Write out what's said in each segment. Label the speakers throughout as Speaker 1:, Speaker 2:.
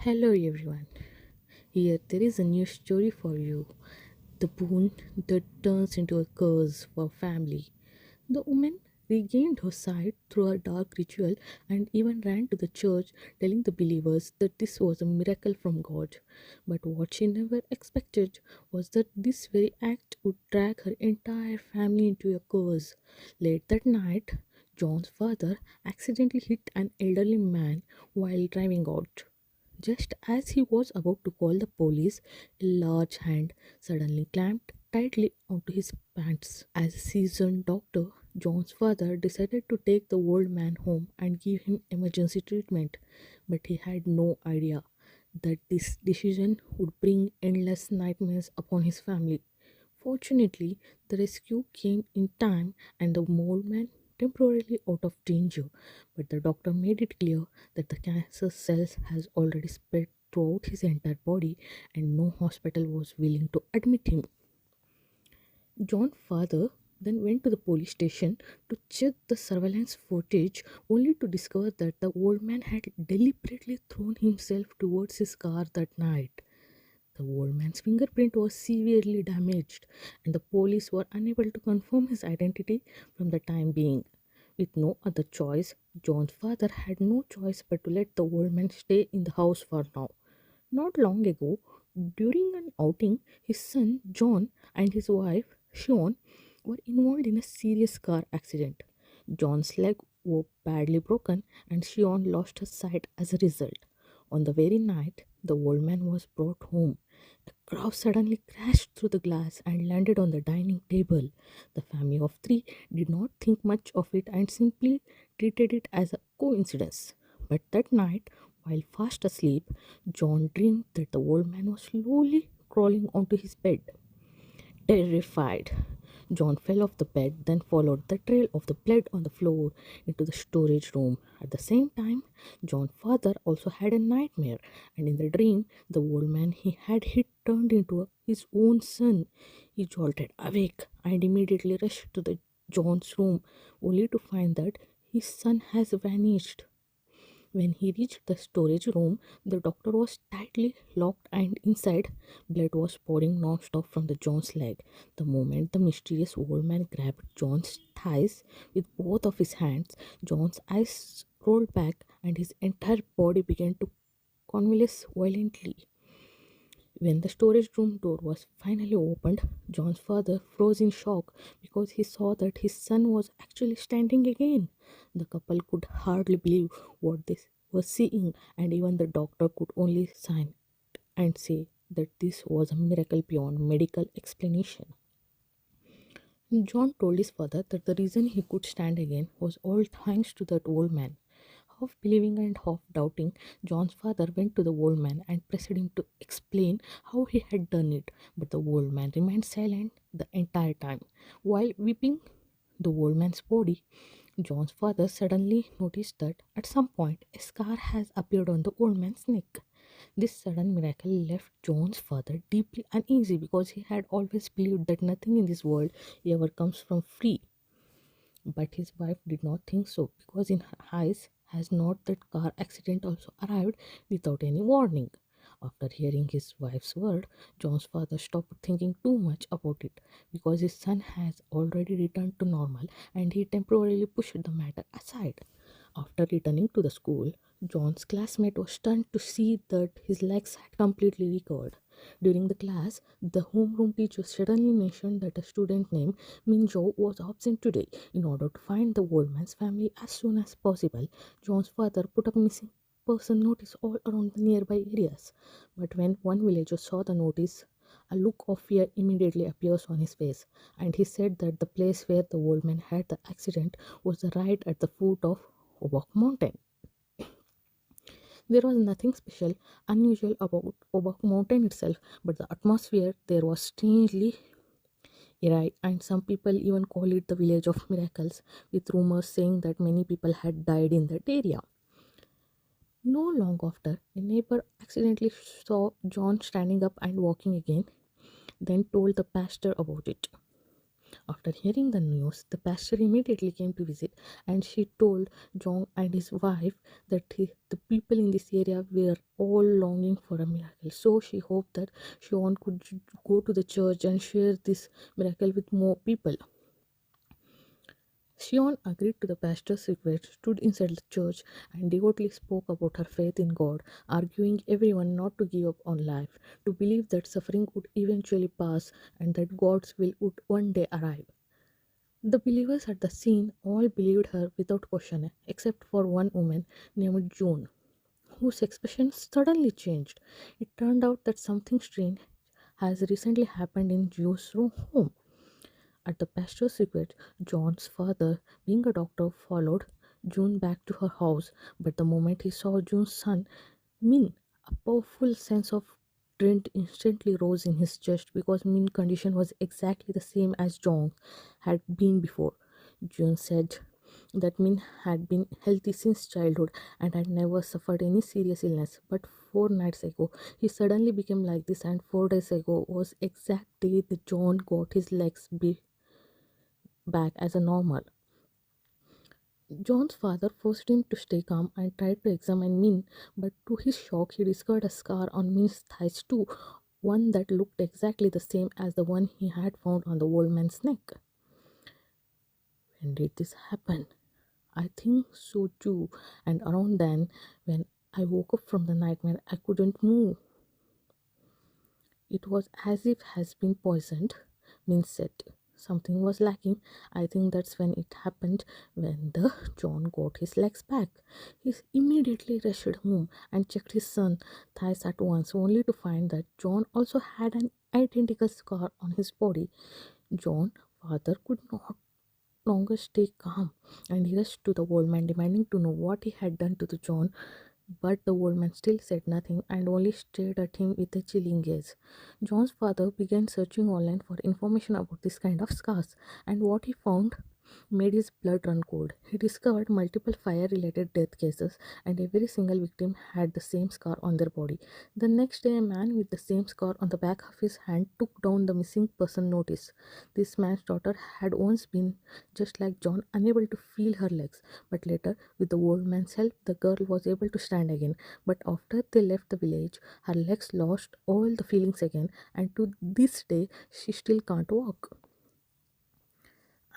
Speaker 1: Hello everyone. Here there is a new story for you. The boon that turns into a curse for family. The woman regained her sight through a dark ritual and even ran to the church telling the believers that this was a miracle from God. But what she never expected was that this very act would drag her entire family into a curse. Late that night, John's father accidentally hit an elderly man while driving out. Just as he was about to call the police, a large hand suddenly clamped tightly onto his pants. As a seasoned doctor, John's father decided to take the old man home and give him emergency treatment, but he had no idea that this decision would bring endless nightmares upon his family. Fortunately, the rescue came in time and the old man temporarily out of danger, but the doctor made it clear that the cancer cells has already spread throughout his entire body and no hospital was willing to admit him. John's father then went to the police station to check the surveillance footage only to discover that the old man had deliberately thrown himself towards his car that night. The old man's fingerprint was severely damaged, and the police were unable to confirm his identity from the time being. With no other choice, John's father had no choice but to let the old man stay in the house for now. Not long ago, during an outing, his son John and his wife Sean were involved in a serious car accident. John's leg was badly broken and Sean lost her sight as a result. On the very night the old man was brought home, a crowd suddenly crashed through the glass and landed on the dining table. The family of three did not think much of it and simply treated it as a coincidence. But that night, while fast asleep, John dreamed that the old man was slowly crawling onto his bed. Terrified, John fell off the bed, then followed the trail of the blood on the floor into the storage room. At the same time, John's father also had a nightmare, and in the dream, the old man he had hit turned into his own son. He jolted awake and immediately rushed to the John's room, only to find that his son has vanished. When he reached the storage room, the doctor was tightly locked and inside, blood was pouring non-stop from the John's leg. The moment the mysterious old man grabbed John's thighs with both of his hands, John's eyes rolled back and his entire body began to convulse violently. When the storage room door was finally opened, John's father froze in shock because he saw that his son was actually standing again. The couple could hardly believe what they were seeing, and even the doctor could only sigh and say that this was a miracle beyond medical explanation. John told his father that the reason he could stand again was all thanks to that old man. Half believing and half doubting, John's father went to the old man and pressed him to explain how he had done it, but the old man remained silent the entire time. While weeping the old man's body, John's father suddenly noticed that at some point a scar has appeared on the old man's neck. This sudden miracle left John's father deeply uneasy because he had always believed that nothing in this world ever comes from free. But his wife did not think so because in her eyes has not that car accident also arrived without any warning. After hearing his wife's word, John's father stopped thinking too much about it because his son has already returned to normal and he temporarily pushed the matter aside. After returning to the school, John's classmate was stunned to see that his legs had completely recovered. During the class, the homeroom teacher suddenly mentioned that a student named Minjo was absent today. In order to find the old man's family as soon as possible, John's father put up missing person notice all around the nearby areas. But when one villager saw the notice, a look of fear immediately appears on his face, and he said that the place where the old man had the accident was right at the foot of Obok Mountain. There was nothing special, unusual about Obok Mountain itself, but the atmosphere there was strangely eerie, and some people even call it the village of miracles, with rumors saying that many people had died in that area. No long after, a neighbor accidentally saw John standing up and walking again, then told the pastor about it. After hearing the news, the pastor immediately came to visit, and she told John and his wife that the people in this area were all longing for a miracle. So she hoped that John could go to the church and share this miracle with more people. Shion agreed to the pastor's request, stood inside the church, and devoutly spoke about her faith in God, arguing everyone not to give up on life, to believe that suffering would eventually pass and that God's will would one day arrive. The believers at the scene all believed her without question, except for one woman named June, whose expression suddenly changed. It turned out that something strange has recently happened in June's home. At the pastor's request, John's father, being a doctor, followed June back to her house, but the moment he saw June's son, Min, a powerful sense of dread instantly rose in his chest because Min's condition was exactly the same as John had been before. June said that Min had been healthy since childhood and had never suffered any serious illness. But 4 nights ago, he suddenly became like this, and 4 days ago was exact day that John got his legs back as a normal. John's father forced him to stay calm and tried to examine Min, but to his shock, he discovered a scar on Min's thighs too, one that looked exactly the same as the one he had found on the old man's neck. When did this happen? I think so too, and around then, when I woke up from the nightmare, I couldn't move. It was as if has been poisoned, Min said. Something was lacking. I think that's when it happened, when the John got his legs back. He immediately rushed home and checked his son's thighs at once, only to find that John also had an identical scar on his body. John's father could not longer stay calm, and he rushed to the old man, demanding to know what he had done to the John. But the old man still said nothing and only stared at him with a chilling gaze. John's father began searching online for information about this kind of scars, and what he found made his blood run cold. He discovered multiple fire related death cases, and every single victim had the same scar on their body. The next day, a man with the same scar on the back of his hand took down the missing person notice. This man's daughter had once been just like John, unable to feel her legs, but later, with the old man's help, the girl was able to stand again. But after they left the village, her legs lost all the feelings again, and to this day, she still can't walk.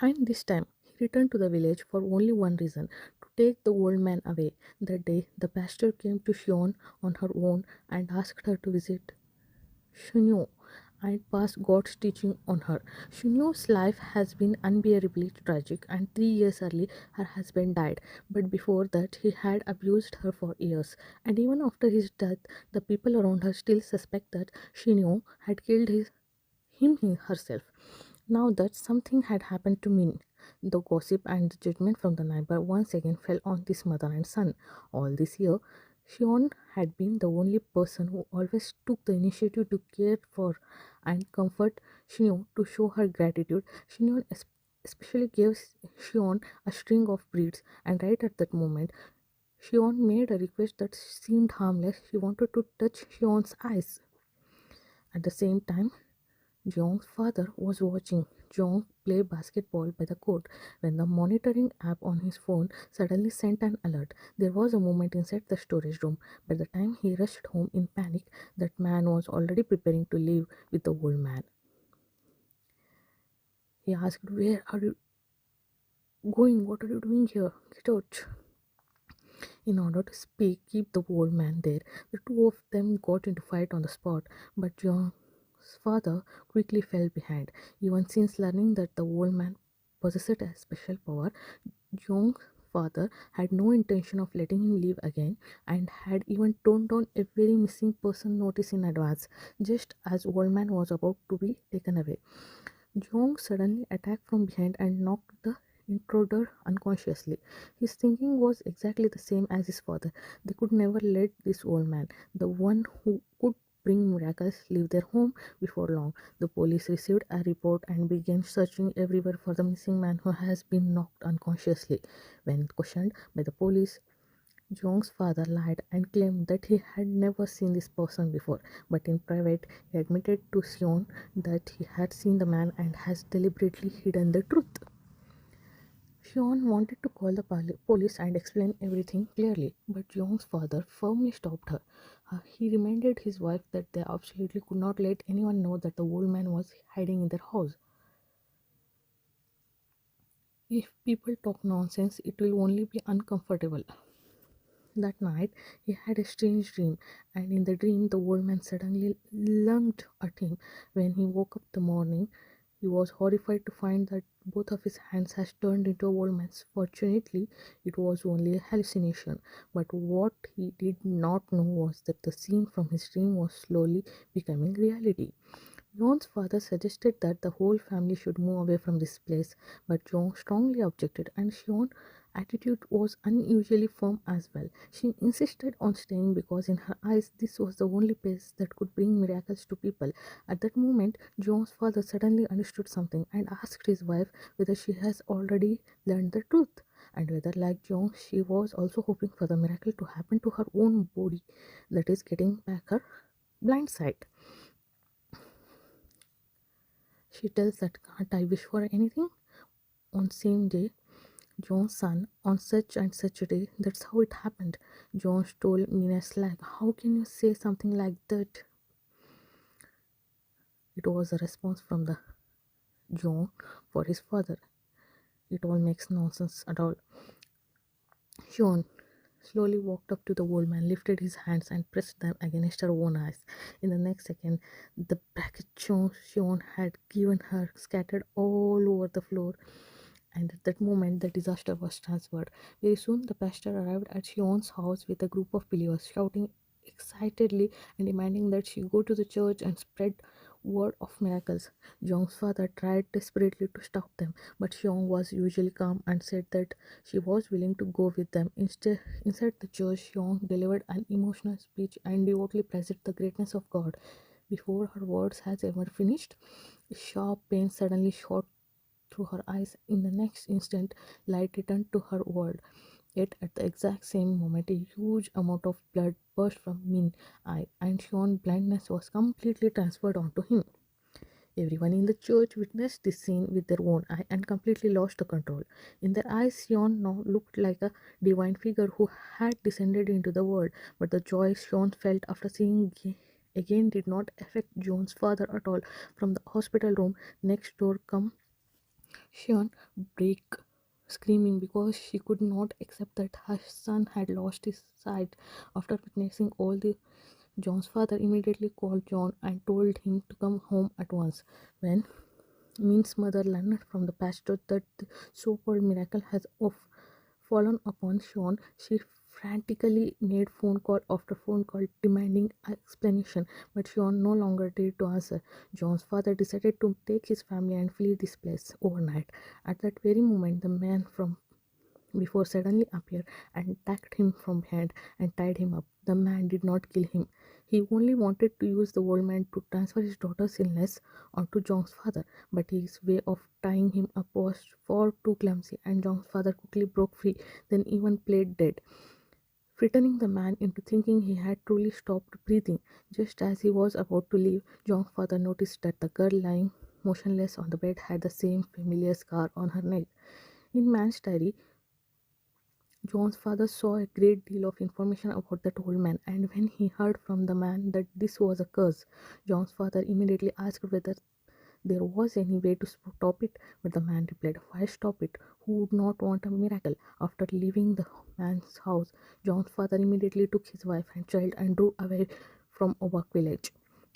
Speaker 1: And this time, he returned to the village for only one reason, to take the old man away. That day, the pastor came to Shion on her own and asked her to visit Shunyo and pass God's teaching on her. Shunyo's life has been unbearably tragic, and 3 years early, her husband died. But before that, he had abused her for years. And even after his death, the people around her still suspect that Shunyo had killed him herself. Now that something had happened to Min, the gossip and the judgment from the neighbor once again fell on this mother and son. All this year, Shion had been the only person who always took the initiative to care for and comfort Shion, to show her gratitude. Shion especially gave Shion a string of beads, and right at that moment, Shion made a request that seemed harmless. She wanted to touch Shion's eyes. At the same time, Jong's father was watching Jong play basketball by the court when the monitoring app on his phone suddenly sent an alert. There was a moment inside the storage room. By the time he rushed home in panic, that man was already preparing to leave with the old man. He asked, "Where are you going? What are you doing here? Get out." In order to keep the old man there, the two of them got into fight on the spot, but John's father quickly fell behind. Even since learning that the old man possessed a special power, John's father had no intention of letting him live again, and had even toned down every missing person notice in advance, just as old man was about to be taken away. Jong suddenly attacked from behind and knocked the intruder unconsciously. His thinking was exactly the same as his father. They could never let this old man, the one who could bring miracles, leave their home before long. The police received a report and began searching everywhere for the missing man who has been knocked unconsciously. When questioned by the police, Jong's father lied and claimed that he had never seen this person before, but in private, he admitted to Sean that he had seen the man and has deliberately hidden the truth. Sean wanted to call the police and explain everything clearly, but Jong's father firmly stopped her. He reminded his wife that they absolutely could not let anyone know that the old man was hiding in their house. If people talk nonsense, it will only be uncomfortable. That night, he had a strange dream, and in the dream, the old man suddenly lunged at him. When he woke up the morning, he was horrified to find that both of his hands had turned into a old man's. Fortunately, it was only a hallucination, but what he did not know was that the scene from his dream was slowly becoming reality. John's father suggested that the whole family should move away from this place, but John strongly objected, and Sean's attitude was unusually firm as well. She insisted on staying because, in her eyes, this was the only place that could bring miracles to people. At that moment, John's father suddenly understood something and asked his wife whether she has already learned the truth, and whether, like John, she was also hoping for the miracle to happen to her own body, that is, getting back her blind sight. She tells that can't I wish for anything? On same day, John's son, on such and such a day, that's how it happened. John told Mina Slag, how can you say something like that? It was a response from the John for his father. It all makes nonsense at all. John slowly walked up to the old man, lifted his hands and pressed them against her own eyes. In the next second, the bracket Sean had given her scattered all over the floor, and at that moment the disaster was transferred. Very soon the pastor arrived at Sean's house with a group of believers, shouting excitedly and demanding that she go to the church and spread word of miracles. John's father tried desperately to stop them, but Sean was usually calm and said that she was willing to go with them. Inside the church, Sean delivered an emotional speech and devoutly praised the greatness of God. Before her words had ever finished, a sharp pain suddenly shot through her eyes. In the next instant, light returned to her world. Yet at the exact same moment, a huge amount of blood burst from Min's eye, and Sean's blindness was completely transferred onto him. Everyone in the church witnessed this scene with their own eye and completely lost the control. In their eyes, Sean now looked like a divine figure who had descended into the world, but the joy Sean felt after seeing again did not affect John's father at all. From the hospital room next door come Sean break screaming because she could not accept that her son had lost his sight. After witnessing all the John's father immediately called John and told him to come home at once. When Min's mother learned from the pastor that the so-called miracle has fallen upon Sean, she frantically made phone call after phone call demanding explanation, but Sean no longer dared to answer. John's father decided to take his family and flee this place overnight. At that very moment, the man from before suddenly appeared and attacked him from behind and tied him up. The man did not kill him. He only wanted to use the old man to transfer his daughter's illness onto John's father, but his way of tying him up was far too clumsy, and John's father quickly broke free, then even played dead, frightening the man into thinking he had truly stopped breathing. Just as he was about to leave, John's father noticed that the girl lying motionless on the bed had the same familiar scar on her neck. In Man's diary, John's father saw a great deal of information about that old man, and when he heard from the man that this was a curse, John's father immediately asked whether there was any way to stop it, but the man replied, why stop it? Who would not want a miracle? After leaving the man's house, John's father immediately took his wife and child and drove away from Obok Village.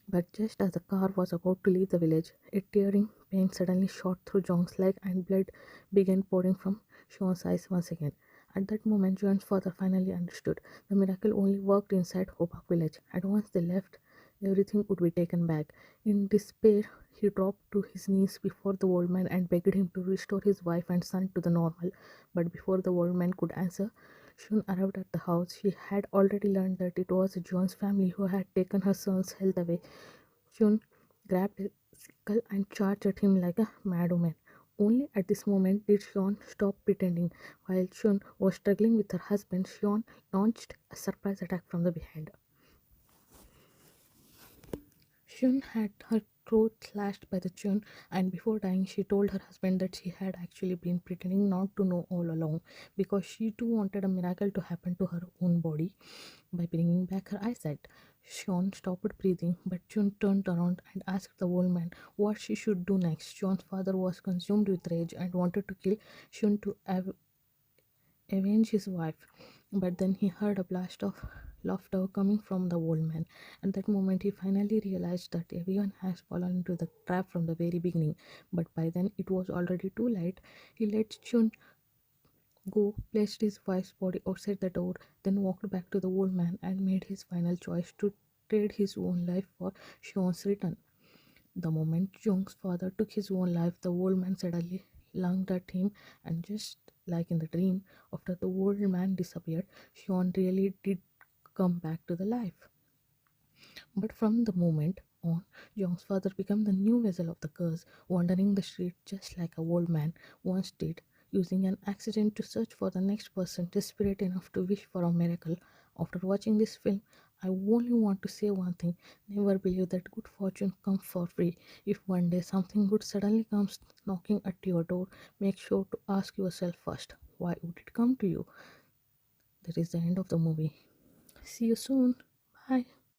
Speaker 1: But just as the car was about to leave the village, a tearing pain suddenly shot through John's leg and blood began pouring from Sean's eyes once again. At that moment, John's father finally understood. The miracle only worked inside Obok Village, and once they left, everything would be taken back. In despair, he dropped to his knees before the old man and begged him to restore his wife and son to the normal. But before the old man could answer, Shun arrived at the house. She had already learned that it was John's family who had taken her son's health away. Shun grabbed a sickle and charged at him like a mad woman. Only at this moment did Sean stop pretending. While Sean was struggling with her husband, Sean launched a surprise attack from the behind. Shun had her throat slashed by the chun, and before dying, she told her husband that she had actually been pretending not to know all along because she too wanted a miracle to happen to her own body by bringing back her eyesight. Sean stopped breathing, but Chun turned around and asked the old man what she should do next. Sean's father was consumed with rage and wanted to kill Shun to avenge his wife. But then he heard a blast of laughter coming from the old man. At that moment, he finally realized that everyone has fallen into the trap from the very beginning. But by then, it was already too late. He let Chun go, placed his wife's body outside the door, then walked back to the old man and made his final choice to trade his own life for Sean's return. The moment Jung's father took his own life, the old man suddenly lunged at him, and just like in the dream, after the old man disappeared, Sean really did come back to the life. But from the moment on, Jung's father became the new vessel of the curse, wandering the street just like a old man once did, using an accident to search for the next person desperate enough to wish for a miracle. After watching this film, I only want to say one thing: never believe that good fortune comes for free. If one day something good suddenly comes knocking at your door, make sure to ask yourself first, why would it come to you? That is the end of the movie. See you soon. Bye.